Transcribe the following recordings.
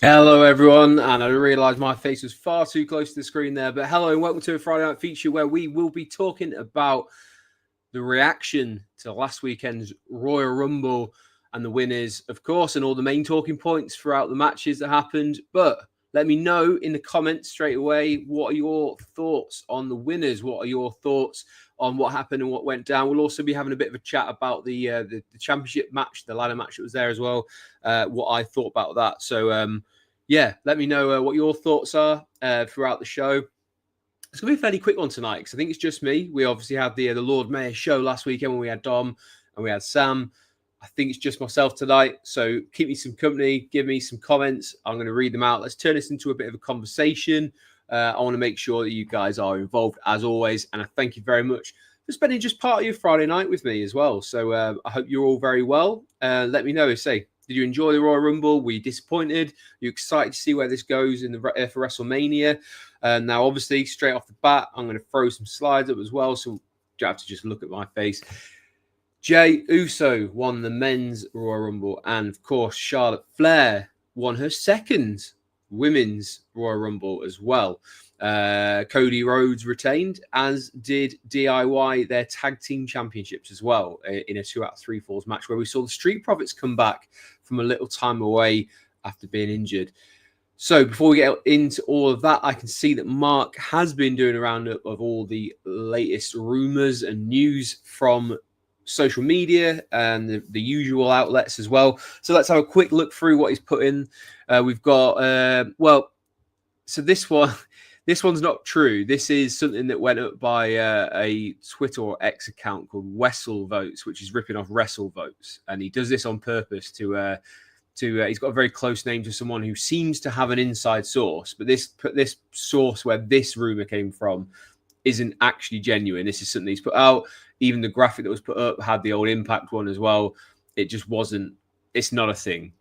Hello, everyone, and I realised my face was far too close to the screen there, but hello and welcome to a Friday Night Feature where we will be talking about the reaction to last weekend's Royal Rumble and the winners, of course, and all the main talking points throughout the matches that happened. But let me know in the comments straight away, what are your thoughts on the winners? What are your thoughts on what happened and what went down? We'll also be having a bit of a chat about the championship match, the ladder match that was there as well, what I thought about that. So, yeah, let me know what your thoughts are throughout the show. It's going to be a fairly quick one tonight because I think it's just me. We obviously had the Lord Mayor show last weekend when we had Dom and we had Sam. I think it's just myself tonight. So keep me some company, give me some comments. I'm going to read them out. Let's turn this into a bit of a conversation. I want to make sure that you guys are involved as always. And I thank you very much for spending just part of your Friday night with me as well. So I hope you're all very well. Let me know. Say, did you enjoy the Royal Rumble? Were you disappointed? Are you excited to see where this goes in the for WrestleMania? Now, obviously, straight off the bat, I'm going to throw some slides up as well. So you have to just look at my face. Jey Uso won the men's Royal Rumble. And, of course, Charlotte Flair won her second women's Royal Rumble as well. Cody Rhodes retained, as did DIY their tag team championships as well in a 2 out of 3 falls match where we saw the Street Profits come back from a little time away after being injured. So before we get into all of that, I can see that Mark has been doing a roundup of all the latest rumors and news from social media and the usual outlets as well. So let's have a quick look through what he's put in. We've got, so this one's not true. This is something that went up by a Twitter or X account called Wessel Votes, which is ripping off Wrestle Votes. And he does this on purpose to he's got a very close name to someone who seems to have an inside source. But this source where this rumor came from isn't actually genuine. This is something he's put out. Even the graphic that was put up had the old Impact one as well. It just wasn't. It's not a thing.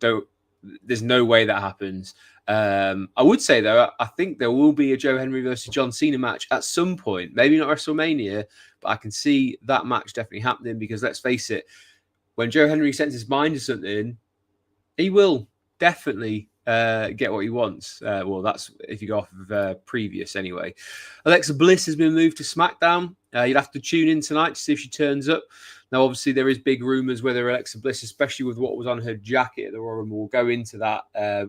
There's no way that happens. I would say, though, I think there will be a Joe Henry versus John Cena match at some point. Maybe not WrestleMania, but I can see that match definitely happening because, let's face it, when Joe Henry sets his mind to something, he will definitely get what he wants. Well, that's if you go off of previous anyway. Alexa Bliss has been moved to SmackDown. You'd have to tune in tonight to see if she turns up. Now, obviously, there is big rumours whether Alexa Bliss, especially with what was on her jacket at the Royal Rumble, we'll go into that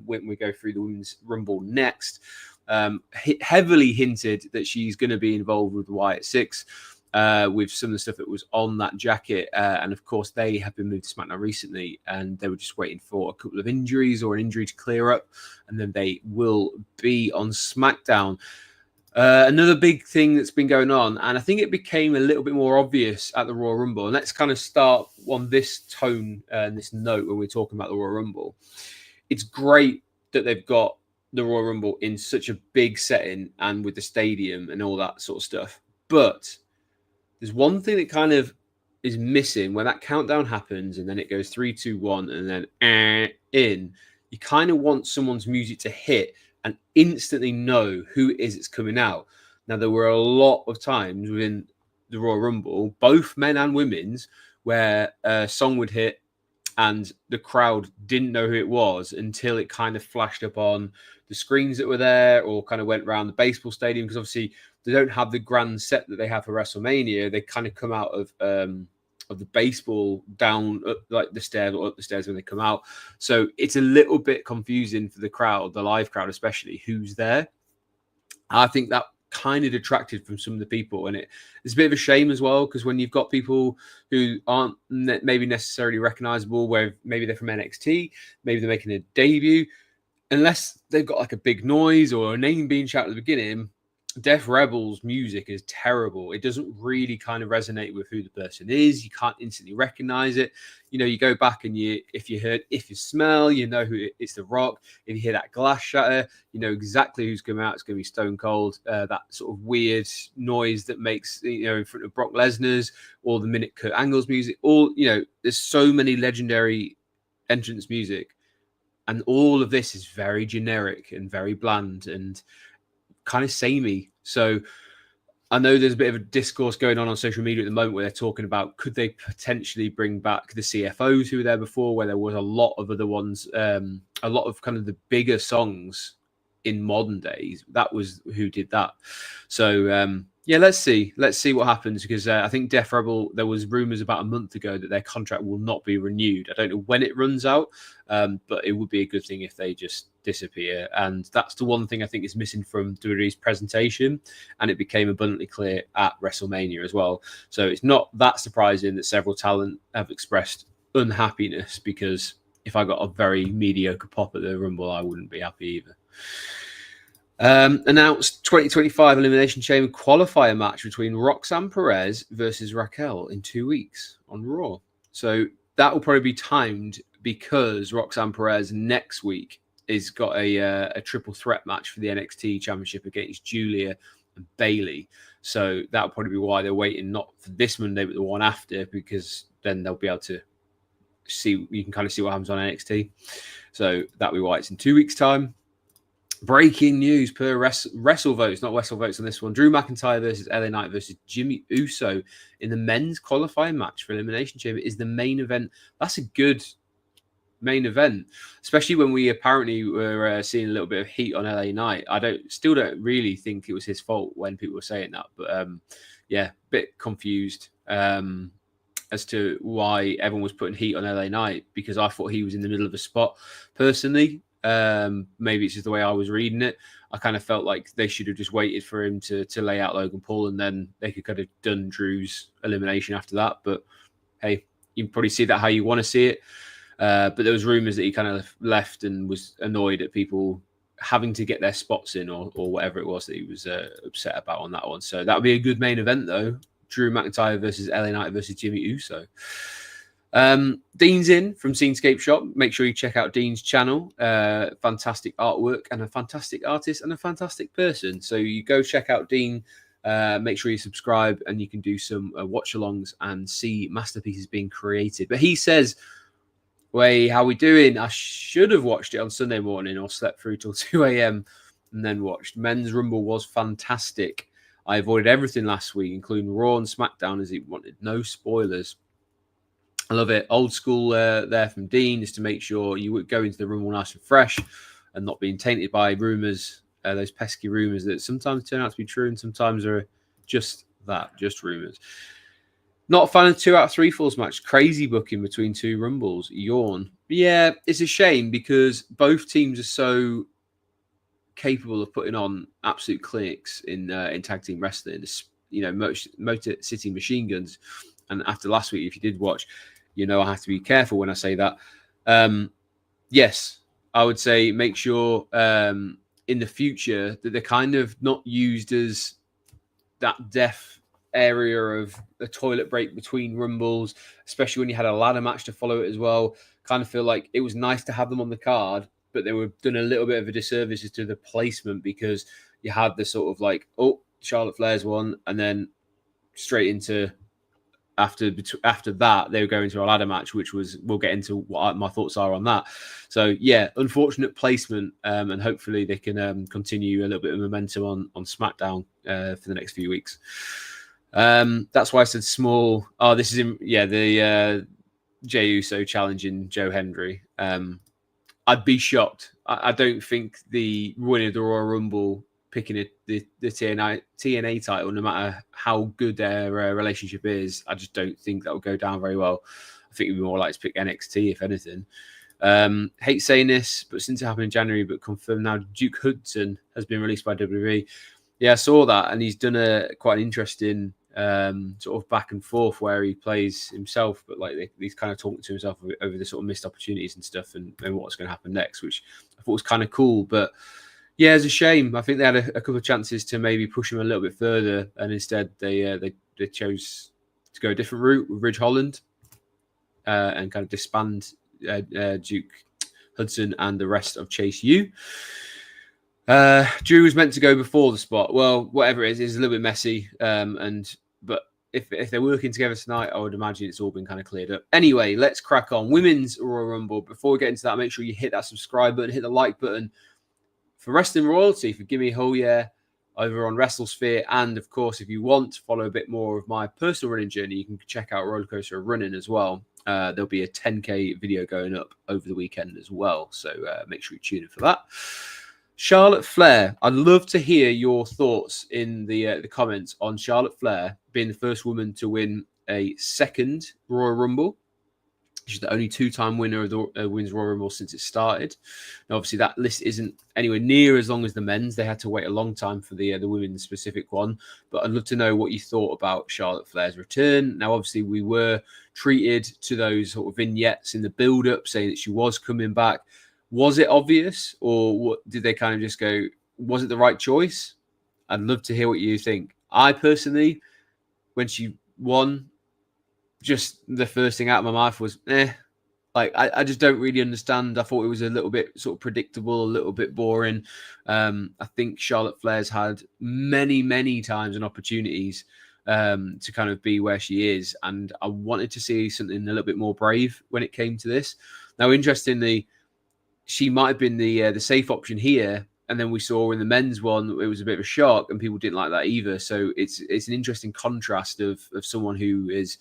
when we go through the Women's Rumble next. Heavily hinted that she's going to be involved with the Wyatt Six. With some of the stuff that was on that jacket. And of course, they have been moved to SmackDown recently, and they were just waiting for a couple of injuries or an injury to clear up, and then they will be on SmackDown. Another big thing that's been going on, and I think it became a little bit more obvious at the Royal Rumble, and let's kind of start on this tone and this note when we're talking about the Royal Rumble. It's great that they've got the Royal Rumble in such a big setting and with the stadium and all that sort of stuff, but there's one thing that kind of is missing when that countdown happens and then it goes 3, 2, 1 and then in. You kind of want someone's music to hit and instantly know who it is that's coming out. Now, there were a lot of times within the Royal Rumble, both men and women's, where a song would hit and the crowd didn't know who it was until it kind of flashed up on the screens that were there or kind of went around the baseball stadium, because obviously they don't have the grand set that they have for WrestleMania. They kind of come out of the baseball down like the stairs or up the stairs when they come out. So it's a little bit confusing for the crowd, the live crowd especially, who's there. I think that kind of detracted from some of the people, and it's a bit of a shame as well, because when you've got people who aren't maybe necessarily recognizable, where maybe they're from NXT, maybe they're making a debut, unless they've got like a big noise or a name being shouted at the beginning, Def Rebel's music is terrible. It doesn't really kind of resonate with who the person is. You can't instantly recognize it. You know, you go back and if you smell, you know who it's The Rock. If you hear that glass shatter, you know exactly who's coming out. It's going to be Stone Cold. That sort of weird noise that makes, in front of Brock Lesnar's, or the minute Kurt Angle's music. There's so many legendary entrance music, and all of this is very generic and very bland and kind of samey. So I know there's a bit of a discourse going on social media at the moment where they're talking about could they potentially bring back the CFOs who were there before, where there was a lot of other ones, a lot of kind of the bigger songs in modern days. That was who did that. So yeah, let's see what happens, because I think Def Rebel, there was rumors about a month ago that their contract will not be renewed. I don't know when it runs out, but it would be a good thing if they just disappear. And that's the one thing I think is missing from WWE's presentation, and it became abundantly clear at WrestleMania as well. So it's not that surprising that several talent have expressed unhappiness, because if I got a very mediocre pop at the Rumble, I wouldn't be happy either. Announced 2025 Elimination Chamber qualifier match between Roxanne Perez versus Raquel in 2 weeks on Raw. So that will probably be timed, because Roxanne Perez next week is got a triple threat match for the NXT Championship against Julia and Bayley. So that'll probably be why they're waiting, not for this Monday, but the one after, because then they'll be able to see, you can kind of see what happens on NXT. So that'll be why it's in 2 weeks' time. Breaking news per WrestleVotes, not WrestleVotes on this one. Drew McIntyre versus LA Knight versus Jimmy Uso in the men's qualifying match for Elimination Chamber is the main event. That's a good main event, especially when we apparently were seeing a little bit of heat on LA Knight. Still don't really think it was his fault when people were saying that, but yeah, a bit confused as to why everyone was putting heat on LA Knight, because I thought he was in the middle of a spot personally. Maybe it's just the way I was reading it. I kind of felt like they should have just waited for him to lay out Logan Paul, and then they could have done Drew's elimination after that. But hey, you can probably see that how you want to see it. But there was rumors that he kind of left and was annoyed at people having to get their spots in, or whatever it was that he was upset about on that one. So that would be a good main event, though. Drew McIntyre versus LA Knight versus Jimmy Uso. Dean's in from Scenescape Shop. Make sure you check out Dean's channel. Fantastic artwork, and a fantastic artist, and a fantastic person. So you go check out Dean. Make sure you subscribe, and you can do some watch-alongs and see masterpieces being created. But he says, "Way, how we doing? I should have watched it on Sunday morning, or slept through till 2 a.m. and then watched. Men's Rumble was fantastic. I avoided everything last week, including Raw and SmackDown, as he wanted no spoilers. I love it. Old school there from Dean, is to make sure you would go into the Rumble nice and fresh and not being tainted by rumors, those pesky rumors that sometimes turn out to be true and sometimes are just that, just rumors. Not a fan of 2 out of 3 falls match. Crazy booking between 2 Rumbles. Yawn. Yeah, it's a shame, because both teams are so capable of putting on absolute clinics in tag team wrestling. You know, Motor City Machine Guns. And after last week, if you did watch, you know I have to be careful when I say that. Yes, I would say make sure in the future that they're kind of not used as that deaf area of a toilet break between Rumbles, especially when you had a ladder match to follow it as well. Kind of feel like it was nice to have them on the card, but they were done a little bit of a disservice as to the placement, because you had the sort of like, oh, Charlotte Flair's one, and then straight into... After that, they were going to a ladder match, which was, we'll get into what my thoughts are on that. So, yeah, unfortunate placement, and hopefully they can continue a little bit of momentum on SmackDown for the next few weeks. That's why I said small. Oh, this is the Jey Uso challenging Joe Hendry. I'd be shocked. I don't think the winner of the Royal Rumble picking the TNA title, no matter how good their relationship is, I just don't think that will go down very well. I think it'd be more likely to pick NXT, if anything. Hate saying this, but since it happened in January, but confirmed now, Duke Hudson has been released by WWE. Yeah, I saw that, and he's done quite an interesting sort of back and forth where he plays himself, but like he's kind of talking to himself over the sort of missed opportunities and stuff, and what's going to happen next, which I thought was kind of cool. But yeah, it's a shame. I think they had a couple of chances to maybe push him a little bit further, and instead they chose to go a different route with Ridge Holland and kind of disband Duke Hudson and the rest of Chase U. Drew was meant to go before the spot. Well, whatever it is, it's a little bit messy. But if they're working together tonight, I would imagine it's all been kind of cleared up. Anyway, let's crack on. Women's Royal Rumble. Before we get into that, make sure you hit that subscribe button, hit the like button. For Wrestling Royalty, for Gimme Ho Yeah, over on WrestleSphere. And of course, if you want to follow a bit more of my personal running journey, you can check out Rollercoaster Running as well. There'll be a 10K video going up over the weekend as well. So make sure you tune in for that. Charlotte Flair. I'd love to hear your thoughts in the comments on Charlotte Flair being the first woman to win a second Royal Rumble. She's the only two-time winner of the Women's Royal Rumble since it started. Now, obviously, that list isn't anywhere near as long as the men's. They had to wait a long time for the women's specific one. But I'd love to know what you thought about Charlotte Flair's return. Now, obviously, we were treated to those sort of vignettes in the build-up saying that she was coming back. Was it obvious, or what, did they kind of just go, was it the right choice? I'd love to hear what you think. I personally, when she won, just the first thing out of my mouth was, like, I just don't really understand. I thought it was a little bit sort of predictable, a little bit boring. I think Charlotte Flair's had many, many times and opportunities to kind of be where she is. And I wanted to see something a little bit more brave when it came to this. Now, interestingly, she might have been the safe option here. And then we saw in the men's one, it was a bit of a shock and people didn't like that either. So it's an interesting contrast of someone who is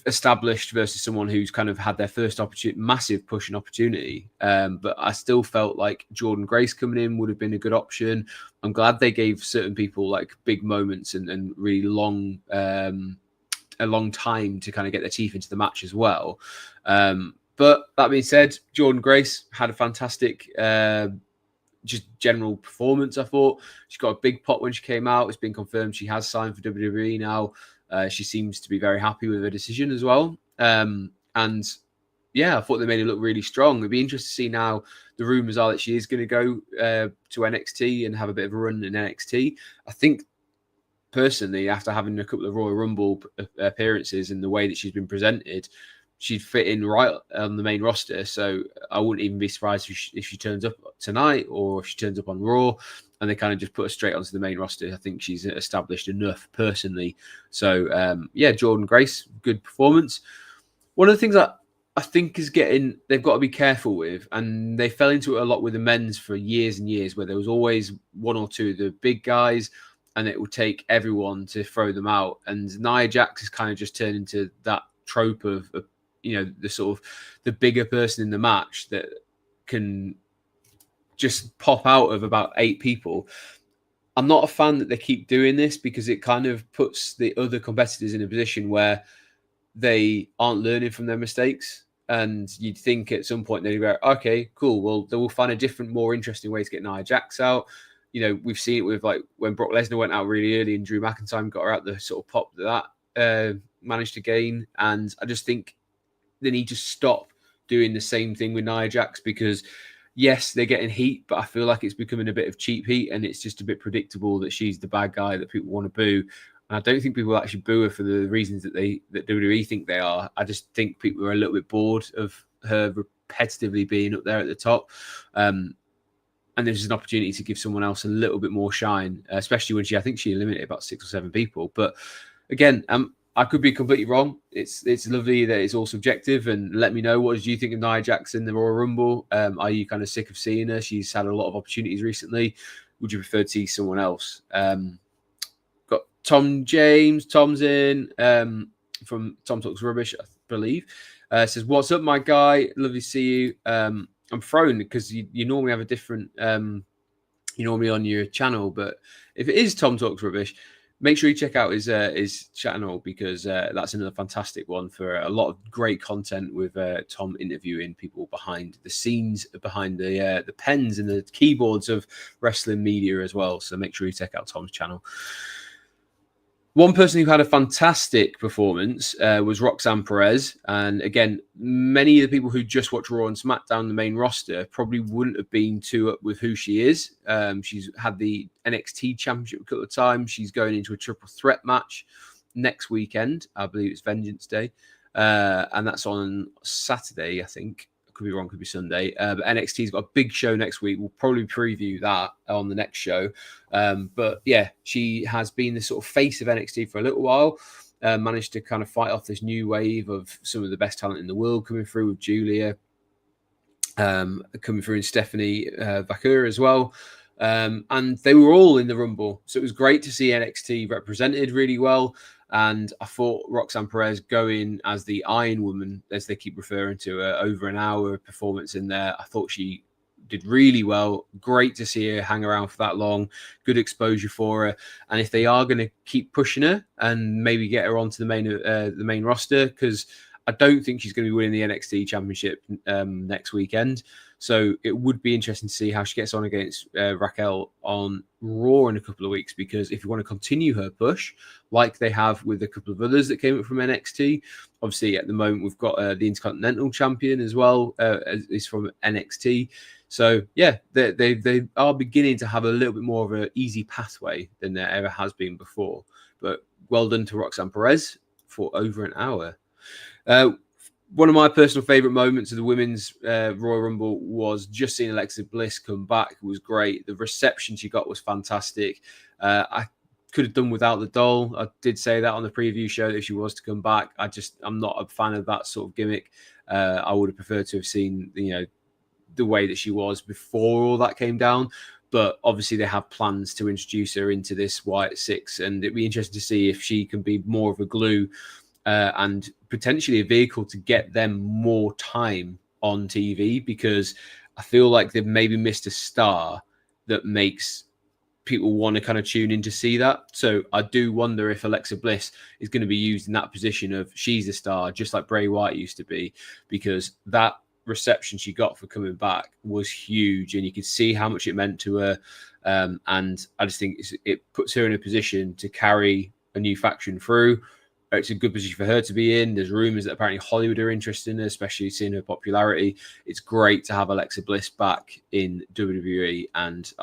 established versus someone who's kind of had their first opportunity, massive push and opportunity. But I still felt like Jordynne Grace coming in would have been a good option. I'm glad they gave certain people like big moments and really long, a long time to kind of get their teeth into the match as well. But that being said, Jordynne Grace had a fantastic, just general performance. I thought she got a big pop when she came out. It's been confirmed she has signed for WWE now. She seems to be very happy with her decision as well. And yeah, I thought they made her look really strong. It'd be interesting to see now. The rumors are that she is going to go to NXT and have a bit of a run in NXT. I think personally, after having a couple of Royal Rumble appearances and the way that she's been presented, she'd fit in right on the main roster. So I wouldn't even be surprised if she turns up tonight or if she turns up on Raw and they kind of just put her straight onto the main roster. I think she's established enough personally. So, yeah, Jordynne Grace, good performance. One of the things that I think they've got to be careful with, and they fell into it a lot with the men's for years and years, where there was always one or two of the big guys and it would take everyone to throw them out. And Nia Jax has kind of just turned into that trope of the sort of the bigger person in the match that can just pop out of about 8 people. I'm not a fan that they keep doing this because it kind of puts the other competitors in a position where they aren't learning from their mistakes. And you'd think at some point they'd go, okay, cool. Well, they will find a different, more interesting way to get Nia Jax out. We've seen it with like when Brock Lesnar went out really early and Drew McIntyre got her out, the sort of pop that managed to gain. And I just think they need to stop doing the same thing with Nia Jax because, yes, they're getting heat, but I feel like it's becoming a bit of cheap heat and it's just a bit predictable that she's the bad guy that people want to boo. And I don't think people actually boo her for the reasons that WWE think they are. I just think people are a little bit bored of her repetitively being up there at the top. And there's an opportunity to give someone else a little bit more shine, especially when I think she eliminated about 6 or 7 people. But again, I could be completely wrong. It's lovely that it's all subjective. And let me know, what did you think of Nia Jax in the Royal Rumble? Are you kind of sick of seeing her? She's had a lot of opportunities recently. Would you prefer to see someone else? Got Tom James. Tom's in from Tom Talks Rubbish, I believe. Says, what's up, my guy? Lovely to see you. I'm thrown because you normally have a different, you normally on your channel. But if it is Tom Talks Rubbish, make sure you check out his channel because that's another fantastic one for a lot of great content with Tom interviewing people behind the scenes, behind the pens and the keyboards of wrestling media as well. So make sure you check out Tom's channel. One person who had a fantastic performance was Roxanne Perez. And again, many of the people who just watch Raw and SmackDown, the main roster, probably wouldn't have been too up with who she is. She's had the NXT Championship a couple of times. She's going into a triple threat match next weekend. I believe it's Vengeance Day. And that's on Saturday, I think. Could be wrong, could be Sunday. But NXT's got a big show next week. We'll probably preview that on the next show. But yeah, she has been the sort of face of NXT for a little while. Managed to kind of fight off this new wave of some of the best talent in the world coming through with Julia, coming through in Stephanie Vaquer as well. And they were all in the Rumble. So it was great to see NXT represented really well. And I thought Roxanne Perez going as the Iron Woman, as they keep referring to her, over an hour of performance in there. I thought she did really well. Great to see her hang around for that long. Good exposure for her. And if they are going to keep pushing her and maybe get her onto the main roster, because I don't think she's going to be winning the NXT Championship next weekend. So it would be interesting to see how she gets on against Raquel on Raw in a couple of weeks, because if you want to continue her push, like they have with a couple of others that came up from NXT, obviously at the moment we've got the Intercontinental Champion as well, is from NXT. So yeah, they are beginning to have a little bit more of an easy pathway than there ever has been before. But well done to Roxanne Perez for over an hour. One of my personal favorite moments of the women's Royal Rumble was just seeing Alexa Bliss come back. It was great. The reception she got was fantastic. I could have done without the doll. I did say that on the preview show that if she was to come back. I'm not a fan of that sort of gimmick. I would have preferred to have seen, the way that she was before all that came down. But obviously they have plans to introduce her into this Wyatt Six, and it'd be interesting to see if she can be more of a glue and potentially a vehicle to get them more time on TV, because I feel like they've maybe missed a star that makes people want to kind of tune in to see that. So I do wonder if Alexa Bliss is going to be used in that position of she's a star, just like Bray Wyatt used to be, because that reception she got for coming back was huge, and you could see how much it meant to her. And I just think it puts her in a position to carry a new faction through. It's a good position for her to be in. There's rumors that apparently Hollywood are interested in her, especially seeing her popularity. It's great to have Alexa Bliss back in WWE, and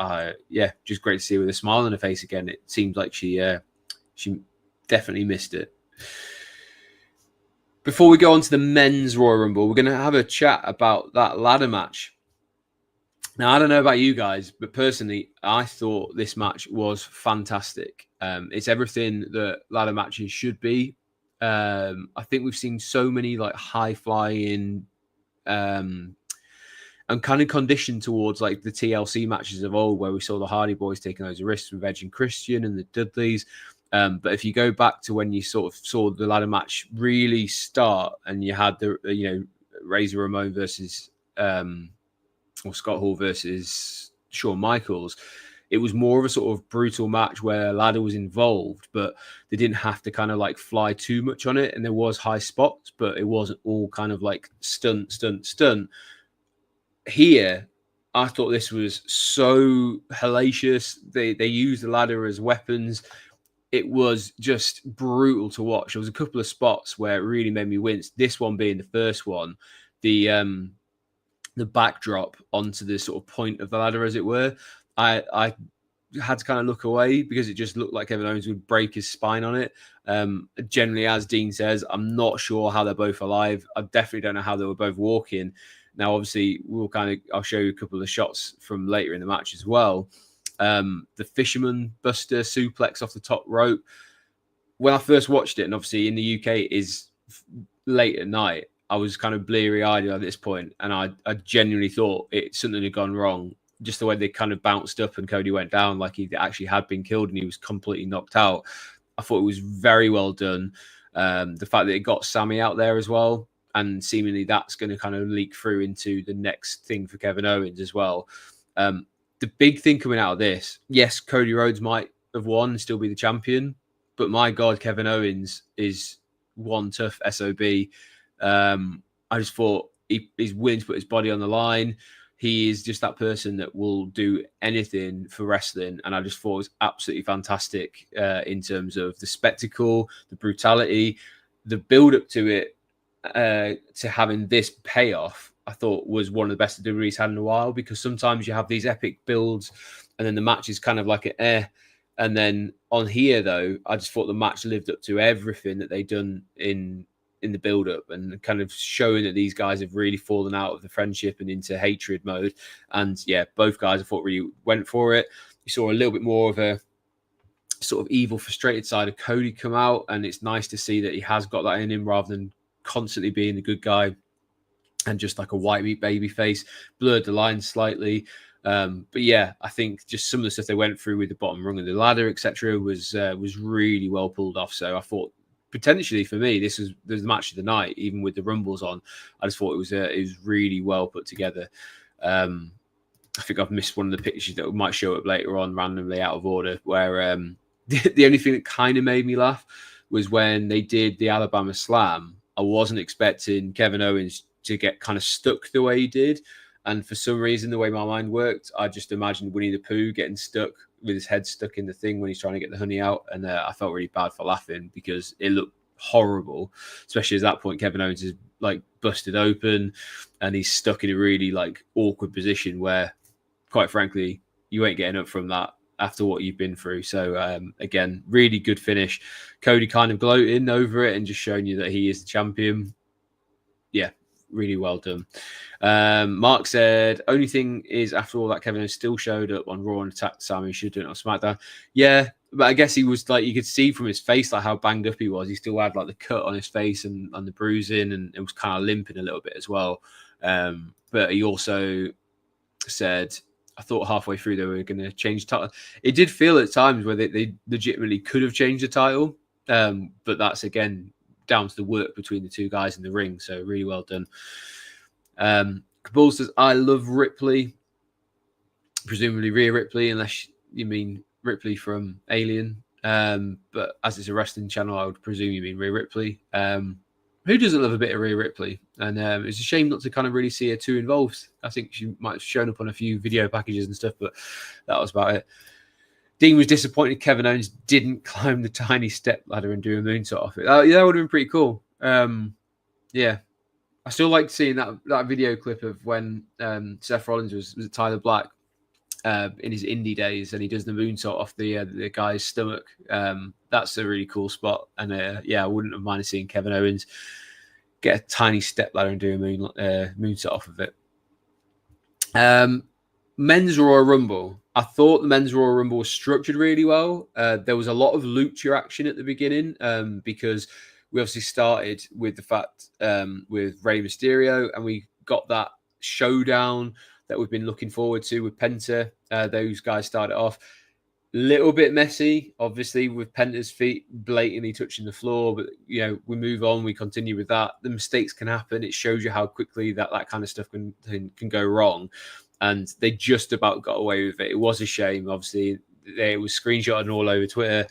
just great to see her with a smile on her face again. It seems like she definitely missed it. Before we go on to the men's Royal Rumble, we're going to have a chat about that ladder match. Now, I don't know about you guys, but personally, I thought this match was fantastic. It's everything that ladder matches should be. I think we've seen so many like high-flying and kind of conditioned towards like the TLC matches of old, where we saw the Hardy Boys taking those risks with Edge and Christian and the Dudleys. But if you go back to when you sort of saw the ladder match really start, and you had the Razor Ramon versus or Scott Hall versus Shawn Michaels, it was more of a sort of brutal match where a ladder was involved, but they didn't have to kind of like fly too much on it. And there was high spots, but it wasn't all kind of like stunt. Here, I thought this was so hellacious. They used the ladder as weapons. It was just brutal to watch. There was a couple of spots where it really made me wince. This one being the first one, the backdrop onto the sort of point of the ladder, as it were. I had to kind of look away because it just looked like Kevin Owens would break his spine on it. Generally, as Dean says, I'm not sure how they're both alive. I definitely don't know how they were both walking. Now, obviously, I'll show you a couple of shots from later in the match as well. The Fisherman Buster suplex off the top rope. When I first watched it, and obviously in the UK it is late at night, I was kind of bleary-eyed at this point, and I genuinely thought something had gone wrong. Just the way they kind of bounced up and Cody went down like he actually had been killed and he was completely knocked out. I thought it was very well done. The fact that it got Sammy out there as well, and seemingly that's going to kind of leak through into the next thing for Kevin Owens as well. The big thing coming out of this, yes, Cody Rhodes might have won and still be the champion, but my God, Kevin Owens is one tough SOB. I just thought he's willing to put his body on the line. He is just that person that will do anything for wrestling. And I just thought it was absolutely fantastic in terms of the spectacle, the brutality, the build-up to it, to having this payoff. I thought was one of the best WWE's had in a while, because sometimes you have these epic builds and then the match is kind of like and then on here, though, I just thought the match lived up to everything that they'd done in the build-up, and kind of showing that these guys have really fallen out of the friendship and into hatred mode. And yeah, both guys I thought really went for it. You saw a little bit more of a sort of evil, frustrated side of Cody come out, and it's nice to see that he has got that in him rather than constantly being the good guy and just like a white meat baby face. Blurred the lines slightly. But yeah, I think just some of the stuff they went through with the bottom rung of the ladder, etc., was really well pulled off. So I thought potentially for me, this was the match of the night, even with the rumbles on. I just thought it was really well put together. I think I've missed one of the pictures that might show up later on randomly out of order, where the only thing that kind of made me laugh was when they did the Alabama Slam. I wasn't expecting Kevin Owens to get kind of stuck the way he did. And for some reason, the way my mind worked, I just imagined Winnie the Pooh getting stuck with his head stuck in the thing when he's trying to get the honey out. And I felt really bad for laughing because it looked horrible, especially at that point. Kevin Owens is like busted open and he's stuck in a really like awkward position where, quite frankly, you ain't getting up from that after what you've been through. So again, really good finish. Cody kind of gloating over it and just showing you that he is the champion. Yeah, really well done. Mark said, only thing is, after all that, Kevin Owens still showed up on Raw and attacked Sami. He should do it on SmackDown. Yeah, but I guess he was like, you could see from his face like how banged up he was. He still had like the cut on his face and the bruising, and it was kind of limping a little bit as well. But he also said, I thought halfway through they were going to change the title. It did feel at times where they legitimately could have changed the title. But that's, again, down to the work between the two guys in the ring. So really well done. Cabal says, I love Ripley. Presumably Rhea Ripley, unless you mean Ripley from Alien. But as it's a wrestling channel, I would presume you mean Rhea Ripley. Who doesn't love a bit of Rhea Ripley? And it's a shame not to kind of really see her too involved. I think she might have shown up on a few video packages and stuff, but that was about it. Dean was disappointed Kevin Owens didn't climb the tiny step ladder and do a moonsault off it. Yeah, that would have been pretty cool. Yeah. I still like seeing that video clip of when Seth Rollins was at Tyler Black in his indie days, and he does the moonsault off the guy's stomach. That's a really cool spot. And yeah, I wouldn't have minded seeing Kevin Owens get a tiny step ladder and do a moonsault off of it. Men's Royal Rumble. I thought the Men's Royal Rumble was structured really well. There was a lot of lucha action at the beginning because we obviously started with the fact with Rey Mysterio, and we got that showdown that we've been looking forward to with Penta. Those guys started off a little bit messy, obviously, with Penta's feet blatantly touching the floor. But, you know, we move on. We continue with that. The mistakes can happen. It shows you how quickly that kind of stuff can go wrong. And they just about got away with it. It was a shame, obviously. It was screenshotted all over Twitter.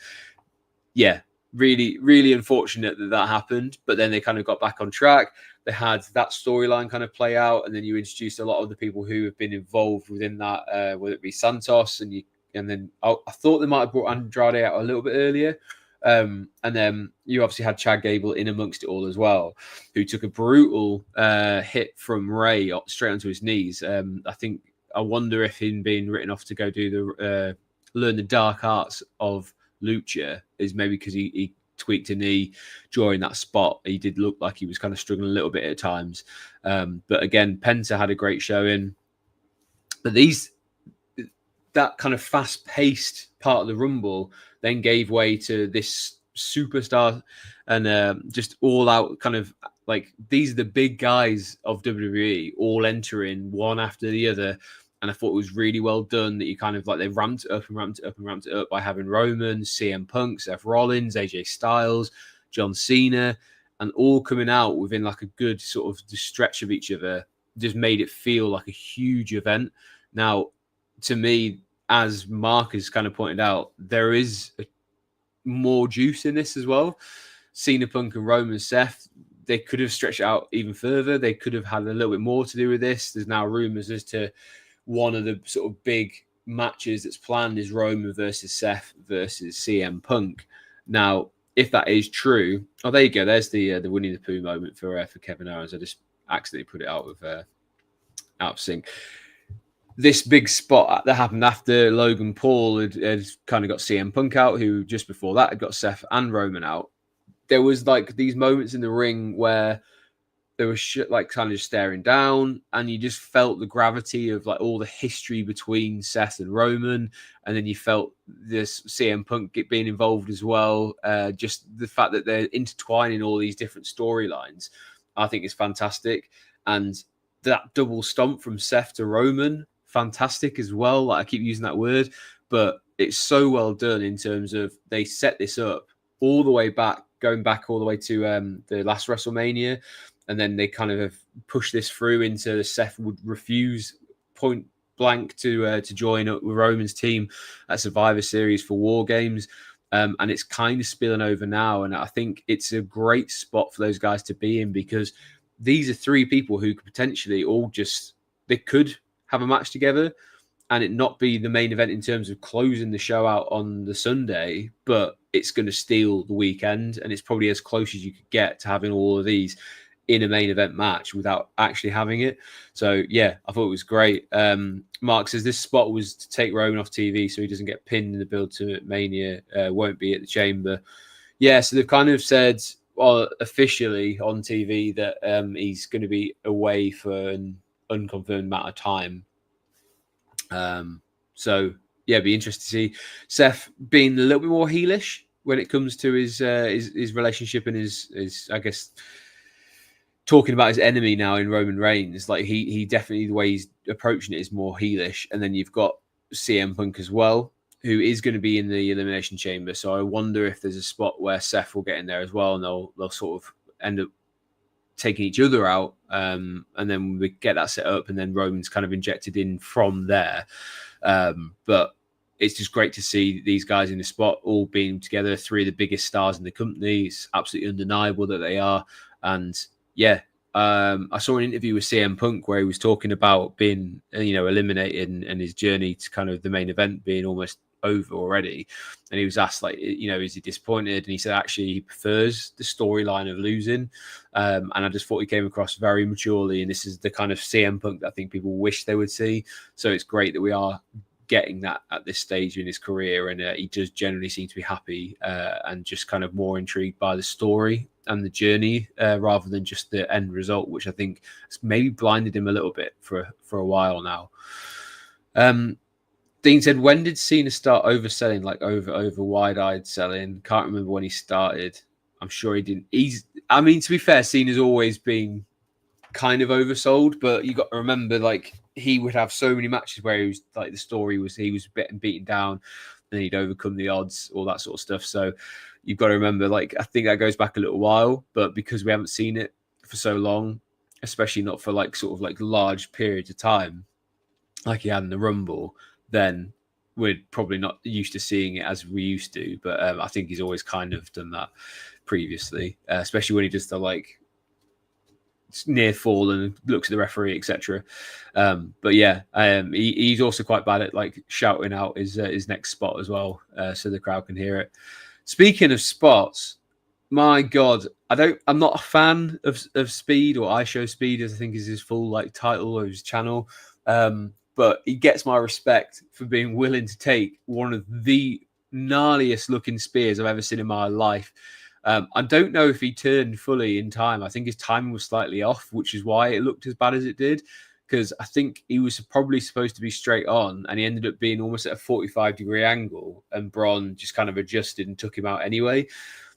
Yeah, really, really unfortunate that happened. But then they kind of got back on track. They had that storyline kind of play out, and then you introduced a lot of the people who have been involved within that, whether it be Santos, and then I thought they might have brought Andrade out a little bit earlier. And then you obviously had Chad Gable in amongst it all as well, who took a brutal hit from Ray straight onto his knees. I wonder if him being written off to go do learn the dark arts of lucha is maybe because he tweaked a knee during that spot. He did look like he was kind of struggling a little bit at times. But again, Penta had a great showing. But that kind of fast-paced part of the Rumble then gave way to this superstar and just all-out kind of like, these are the big guys of WWE all entering one after the other. And I thought it was really well done that you kind of like, they ramped it up and ramped it up and ramped it up by having Roman, CM Punk, Seth Rollins, AJ Styles, John Cena, and all coming out within like a good sort of stretch of each other. Just made it feel like a huge event. Now, to me, as Mark has kind of pointed out, there is more juice in this as well. Cena, Punk, and Roman, Seth, they could have stretched out even further. They could have had a little bit more to do with this. There's now rumors as to one of the sort of big matches that's planned is Roman versus Seth versus CM Punk. Now, if that is true, oh, there you go. There's the Winnie the Pooh moment for Kevin Owens. I just accidentally put it out of sync. This big spot that happened after Logan Paul had kind of got CM Punk out, who just before that had got Seth and Roman out. There was like these moments in the ring where there was shit like kind of just staring down, and you just felt the gravity of like all the history between Seth and Roman, and then you felt this CM Punk being involved as well. Just the fact that they're intertwining all these different storylines, I think is fantastic. And that double stomp from Seth to Roman fantastic as well. Like, I keep using that word, but it's so well done in terms of they set this up all the way back, going back all the way to the last WrestleMania, and then they kind of have pushed this through into Seth would refuse point blank to join up with Roman's team at Survivor Series for War Games. And it's kind of spilling over now. And I think it's a great spot for those guys to be in, because these are three people who could potentially all they could have a match together and it not be the main event in terms of closing the show out on the Sunday, but it's going to steal the weekend. And it's probably as close as you could get to having all of these in a main event match without actually having it. So yeah, I thought it was great. Mark says this spot was to take Roman off TV so he doesn't get pinned in the build to Mania, won't be at the Chamber. Yeah, so they've kind of said, well, officially on TV that he's going to be away for an unconfirmed amount of time. So yeah, it'd be interesting to see Seth being a little bit more heelish when it comes to his relationship and his I guess talking about his enemy now in Roman Reigns. Like he definitely, the way he's approaching it is more heelish. And then you've got CM Punk as well, who is going to be in the Elimination Chamber. So I wonder if there's a spot where Seth will get in there as well, and they'll sort of end up taking each other out, and then we get that set up, and then Roman's kind of injected in from there. But it's just great to see these guys in the spot all being together, three of the biggest stars in the company. It's absolutely undeniable that they are. And yeah, I saw an interview with CM Punk where he was talking about being, eliminated and his journey to kind of the main event being almost over already. And he was asked, like, is he disappointed? And he said actually he prefers the storyline of losing. And I just thought he came across very maturely. And this is the kind of CM Punk that I think people wish they would see. So it's great that we are getting that at this stage in his career, and he does generally seem to be happy and just kind of more intrigued by the story and the journey rather than just the end result, which I think has maybe blinded him a little bit for a while now. Dean said, when did Cena start overselling, like over wide-eyed selling? Can't remember when he started. I'm sure he didn't. To be fair, Cena's always been kind of oversold, but you got to remember, like, he would have so many matches where he was like, the story was he was beaten down and he'd overcome the odds, all that sort of stuff. So you've got to remember, like, I think that goes back a little while, but because we haven't seen it for so long, especially not for like sort of like large periods of time like he had in the Rumble, then we're probably not used to seeing it as we used to. But I think he's always kind of done that previously, especially when he does the like near fall and looks at the referee, etc. But yeah, he's also quite bad at like shouting out his next spot as well, so the crowd can hear it. Speaking of spots, my God, I'm not a fan of Speed, or I Show Speed, as I think is his full like title or his channel. But he gets my respect for being willing to take one of the gnarliest looking spears I've ever seen in my life. I don't know if he turned fully in time. I think his timing was slightly off, which is why it looked as bad as it did, because I think he was probably supposed to be straight on and he ended up being almost at a 45-degree angle, and Braun just kind of adjusted and took him out anyway.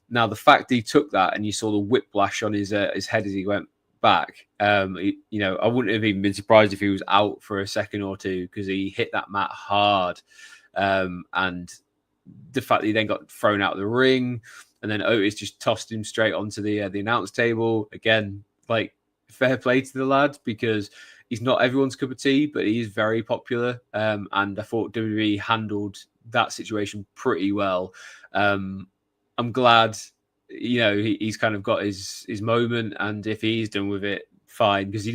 Now, the fact that he took that and you saw the whiplash on his head as he went back, I wouldn't have even been surprised if he was out for a second or two, because he hit that mat hard. And the fact that he then got thrown out of the ring, and then Otis just tossed him straight onto the announce table. Again, like, fair play to the lad, because he's not everyone's cup of tea, but he is very popular. And I thought WWE handled that situation pretty well. I'm glad, he's kind of got his moment, and if he's done with it, fine, because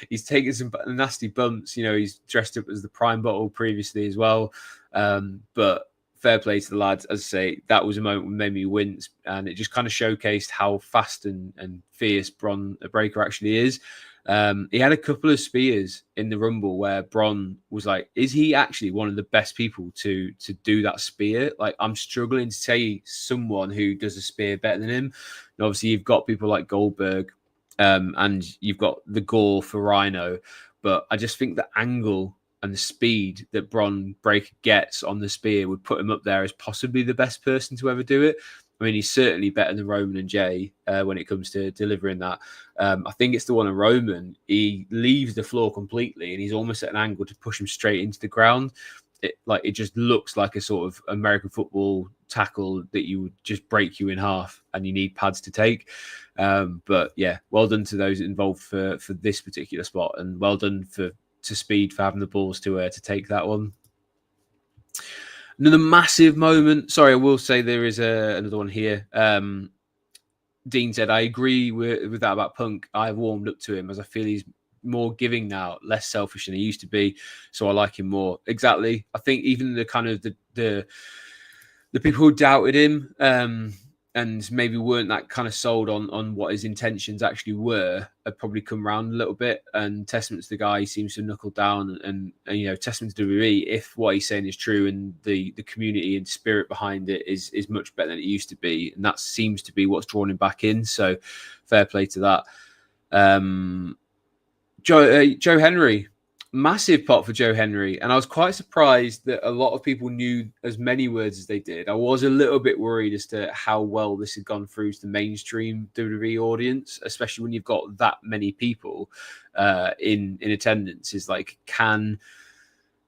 he's taken some nasty bumps. He's dressed up as the Prime Bottle previously as well. But fair play to the lads. As I say, that was a moment that made me wince, and it just kind of showcased how fast and fierce Bron Breakker actually is. He had a couple of spears in the Rumble where Bron was like, is he actually one of the best people to do that spear? Like, I'm struggling to say someone who does a spear better than him. And obviously, you've got people like Goldberg, and you've got the Gore for Rhino, but I just think the angle and the speed that Bron Breakker gets on the spear would put him up there as possibly the best person to ever do it. I mean, he's certainly better than Roman and Jey when it comes to delivering that. I think it's the one on Roman. He leaves the floor completely, and he's almost at an angle to push him straight into the ground. It just looks like a sort of American football tackle that you would just break you in half, and you need pads to take. But yeah, well done to those involved for this particular spot, and well done to Speed for having the balls to take that one. Another massive moment. Sorry, I will say there is another one here. Dean said, I agree with that about Punk. I've warmed up to him as I feel he's more giving now, less selfish than he used to be. So I like him more. Exactly. I think even the kind of the people who doubted him and maybe weren't that kind of sold on what his intentions actually were, have probably come around a little bit. And testament to the guy, he seems to knuckle down and testament to WWE, if what he's saying is true and the community and spirit behind it is much better than it used to be. And that seems to be what's drawn him back in. So fair play to that. Joe Henry, massive pot for Joe Henry. And I was quite surprised that a lot of people knew as many words as they did. I was a little bit worried as to how well this had gone through to the mainstream WWE audience, especially when you've got that many people in attendance. Is like, can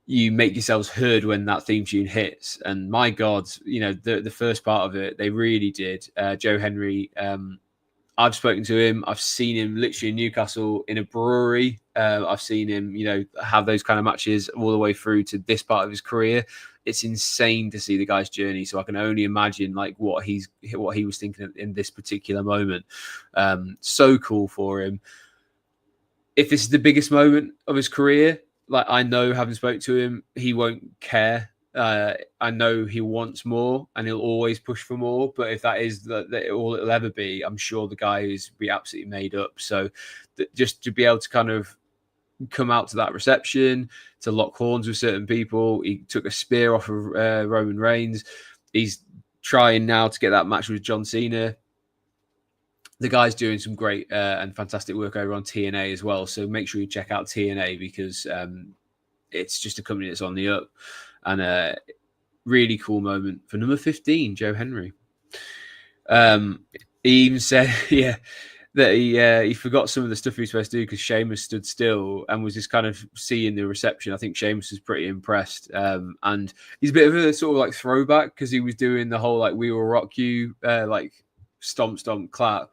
you make yourselves heard when that theme tune hits? And my God, the first part of it, they really did. Joe Henry, I've spoken to him. I've seen him literally in Newcastle in a brewery. I've seen him, have those kind of matches all the way through to this part of his career. It's insane to see the guy's journey. So I can only imagine like what he was thinking in this particular moment. So cool for him. If this is the biggest moment of his career, like I know, having spoke to him, he won't care. I know he wants more and he'll always push for more, but if that is all it'll ever be, I'm sure the guy is be absolutely made up. So just to be able to kind of come out to that reception, to lock horns with certain people, he took a spear off of Roman Reigns. He's trying now to get that match with John Cena. The guy's doing some great and fantastic work over on TNA as well. So make sure you check out TNA because it's just a company that's on the up. And a really cool moment for number 15, Joe Henry. He even said, that he forgot some of the stuff he was supposed to do because Sheamus stood still and was just kind of seeing the reception. I think Sheamus was pretty impressed. And he's a bit of a sort of like throwback because he was doing the whole like "We Will Rock You" like stomp, stomp, clap.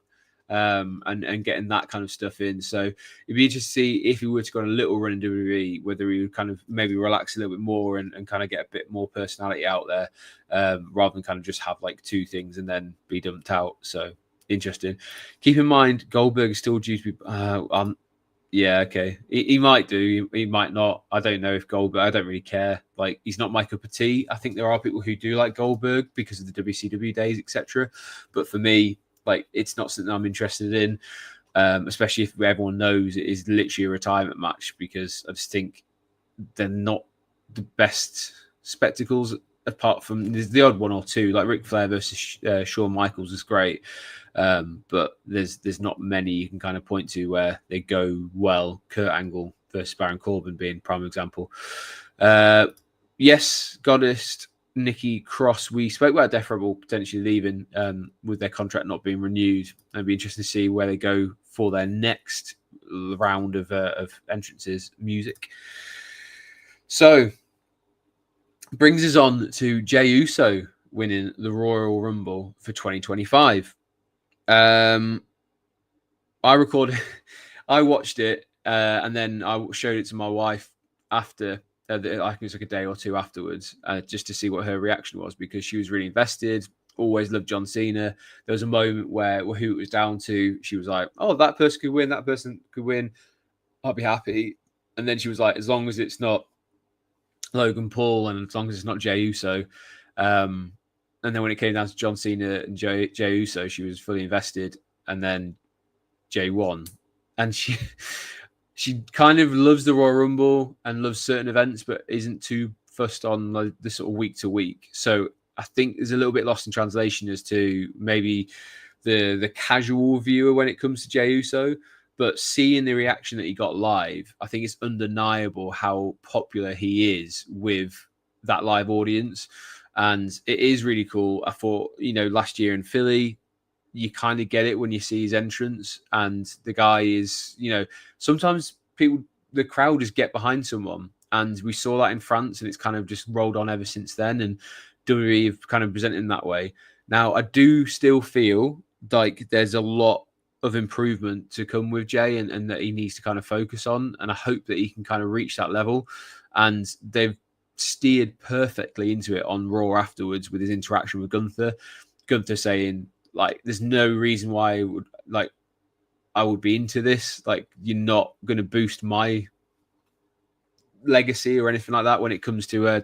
And getting that kind of stuff in. So it'd be interesting to see if he were to go on a little run in WWE, whether he would kind of maybe relax a little bit more and kind of get a bit more personality out there, rather than kind of just have like two things and then be dumped out. So interesting. Keep in mind, Goldberg is still due to be. Yeah, okay. He might do. He might not. I don't know if Goldberg. I don't really care. Like, he's not my cup of tea. I think there are people who do like Goldberg because of the WCW days, etc. But for me, like, it's not something I'm interested in, especially if everyone knows it is literally a retirement match, because I just think they're not the best spectacles, apart from there's the odd one or two, like Ric Flair versus Shawn Michaels is great, but there's not many you can kind of point to where they go well. Kurt Angle versus Baron Corbin being prime example. Yes, Goddess, Nikki Cross, we spoke about Death Rebel potentially leaving with their contract not being renewed. It'd be interesting to see where they go for their next round of entrances music. So brings us on to Jey Uso winning the Royal Rumble for 2025. I watched it and then I showed it to my wife after. I think it was like a day or two afterwards, just to see what her reaction was, because she was really invested, always loved John Cena. There was a moment where who it was down to, she was like, oh, that person could win, that person could win, I'll be happy. And then she was like, as long as it's not Logan Paul and as long as it's not Jey Uso. And then when it came down to John Cena and Jey Uso, she was fully invested. And then Jey won. And she kind of loves the Royal Rumble and loves certain events, but isn't too fussed on like the sort of week to week. So I think there's a little bit lost in translation as to maybe the casual viewer when it comes to Jey Uso. But seeing the reaction that he got live, I think it's undeniable how popular he is with that live audience. And it is really cool. I thought, last year in Philly, you kind of get it when you see his entrance, and the guy is, sometimes the crowd just get behind someone, and we saw that in France, and it's kind of just rolled on ever since then, and WWE have kind of presented in that way. Now, I do still feel like there's a lot of improvement to come with Jey, and that he needs to kind of focus on, and I hope that he can kind of reach that level, and they've steered perfectly into it on Raw afterwards with his interaction with Gunther saying, like, there's no reason why I would be into this. Like, you're not going to boost my legacy or anything like that when it comes to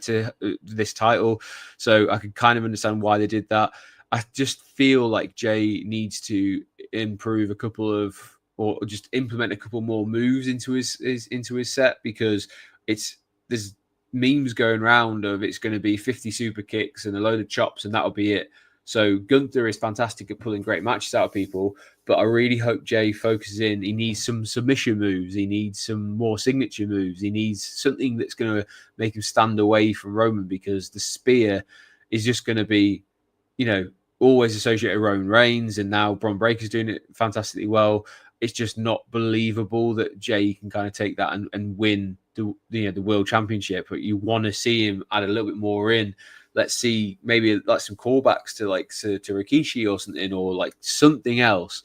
this title. So I could kind of understand why they did that. I just feel like Jey needs to improve or just implement a couple more moves into his set, because there's memes going around of it's going to be 50 super kicks and a load of chops and that'll be it. So Gunther is fantastic at pulling great matches out of people, but I really hope Jey focuses in. He needs some submission moves. He needs some more signature moves. He needs something that's going to make him stand away from Roman, because the spear is just going to be, always associated with Roman Reigns, and now Braun Breaker's doing it fantastically well. It's just not believable that Jey can kind of take that and win the World Championship. But you want to see him add a little bit more in. Let's see, maybe like some callbacks to Rikishi or something, or like something else.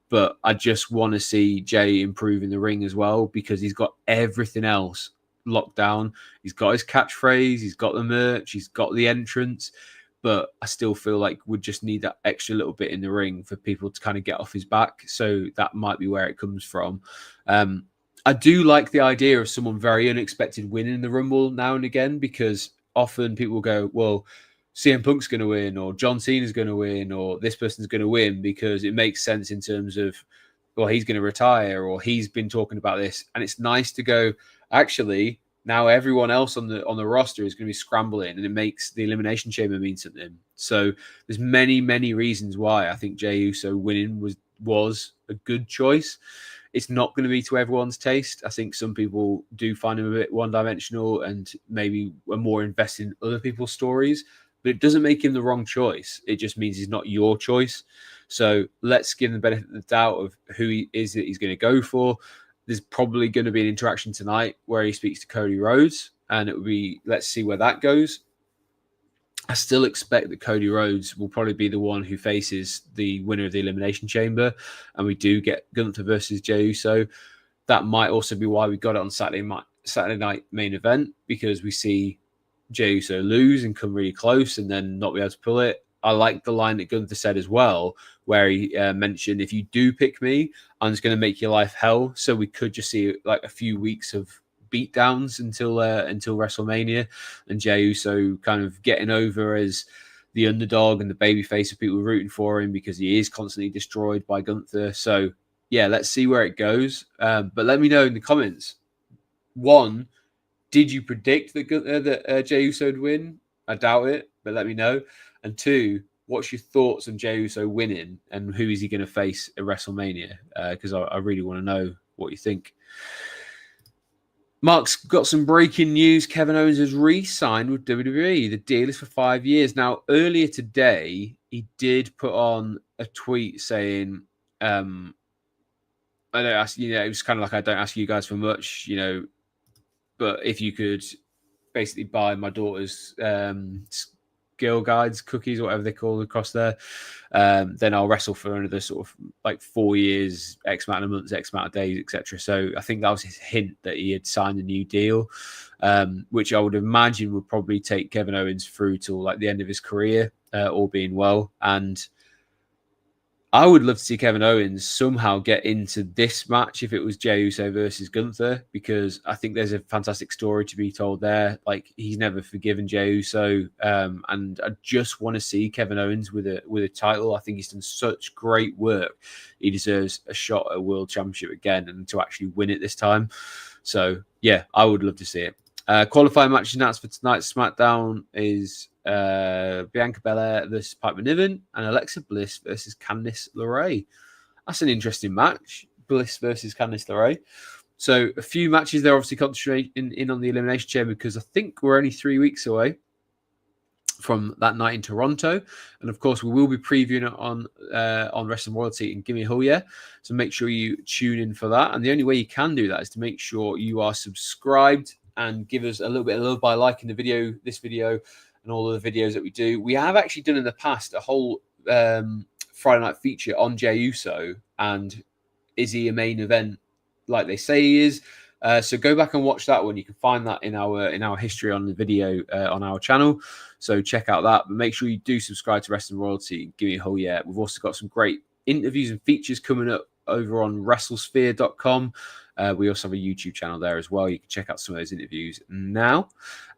But I just want to see Jey improve in the ring as well, because he's got everything else locked down. He's got his catchphrase, he's got the merch, he's got the entrance. But I still feel like we just need that extra little bit in the ring for people to kind of get off his back. So that might be where it comes from. I do like the idea of someone very unexpected winning the Rumble now and again, because often people will go, well, CM Punk's going to win, or John Cena's going to win, or this person's going to win, because it makes sense in terms of, well, he's going to retire, or he's been talking about this. And it's nice to go, actually, now everyone else on the roster is going to be scrambling, and it makes the Elimination Chamber mean something. So there's many, many reasons why I think Jey Uso winning was a good choice. It's not going to be to everyone's taste. I think some people do find him a bit one-dimensional and maybe are more invested in other people's stories, but it doesn't make him the wrong choice. It just means he's not your choice. So let's give him the benefit of the doubt of who he is that he's going to go for. There's probably going to be an interaction tonight where he speaks to Cody Rhodes, and it will be, let's see where that goes. I still expect that Cody Rhodes will probably be the one who faces the winner of the Elimination Chamber, and we do get Gunther versus Jey Uso. That might also be why we got it on Saturday night main event, because we see Jey Uso lose and come really close and then not be able to pull it. I like the line that Gunther said as well, where he mentioned, if you do pick me, I'm just going to make your life hell. So we could just see like a few weeks of beatdowns until WrestleMania, and Jey Uso kind of getting over as the underdog and the babyface of people rooting for him, because he is constantly destroyed by Gunther. So yeah, let's see where it goes. But let me know in the comments. 1, did you predict that Jey Uso would win? I doubt it, but let me know. And 2, what's your thoughts on Jey Uso winning, and who is he going to face at WrestleMania? Because I really want to know what you think. Mark's got some breaking news. Kevin Owens has re-signed with WWE. The deal is for 5 years. Now, earlier today, he did put on a tweet saying, I don't ask, it was kind of like, I don't ask you guys for much, but if you could basically buy my daughter's Girl Guides, cookies, or whatever they call across there, then I'll wrestle for another sort of like 4 years, X amount of months, X amount of days, etc. So I think that was his hint that he had signed a new deal, which I would imagine would probably take Kevin Owens through till like the end of his career, all being well. And I would love to see Kevin Owens somehow get into this match if it was Jey Uso versus Gunther, because I think there's a fantastic story to be told there. Like, he's never forgiven Jey Uso, and I just want to see Kevin Owens with a title. I think he's done such great work. He deserves a shot at a world championship again, and to actually win it this time. So yeah, I would love to see it. Qualifying matches announced for tonight's SmackDown is Bianca Belair versus Piper Niven, and Alexa Bliss versus Candice LeRae. That's an interesting match. Bliss versus Candice LeRae. So a few matches they're obviously concentrating in on the Elimination Chamber, because I think we're only 3 weeks away. from that night in Toronto. And of course, we will be previewing it on Wrestling Royalty and Gimme Hell Yeah. So make sure you tune in for that. And the only way you can do that is to make sure you are subscribed and give us a little bit of love by liking this video, and all of the videos that we do. We have actually done in the past a whole Friday night feature on Jey Uso, and is he a main event like they say he is? So go back and watch that one. You can find that in our history on the video on our channel. So check out that. But make sure you do subscribe to Wrestling Royalty. Give me a hell yeah. We've also got some great interviews and features coming up over on WrestleSphere.com. We also have a YouTube channel there as well. You can check out some of those interviews now.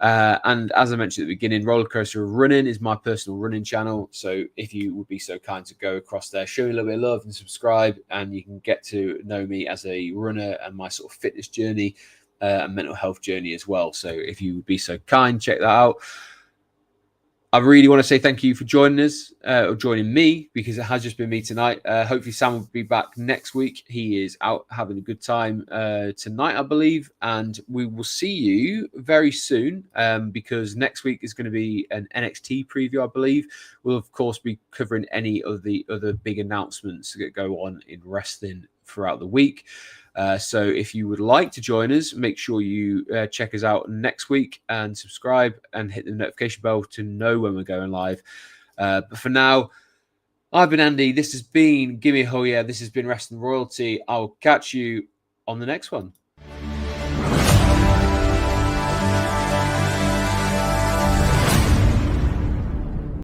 And as I mentioned at the beginning, Roller Coaster of Running is my personal running channel. So if you would be so kind to go across there, show me a little bit of love and subscribe, and you can get to know me as a runner and my sort of fitness journey and mental health journey as well. So if you would be so kind, check that out. I really want to say thank you for joining us, or joining me, because it has just been me tonight. Hopefully Sam will be back next week. He is out having a good time tonight, I believe. And we will see you very soon, because next week is going to be an NXT preview, I believe. We'll, of course, be covering any of the other big announcements that go on in wrestling throughout the week. So if you would like to join us, make sure you check us out next week and subscribe and hit the notification bell to know when we're going live. But for now, I've been Andy. This has been Gimme a Hell Yeah. This has been Wrestling Royalty. I'll catch you on the next one.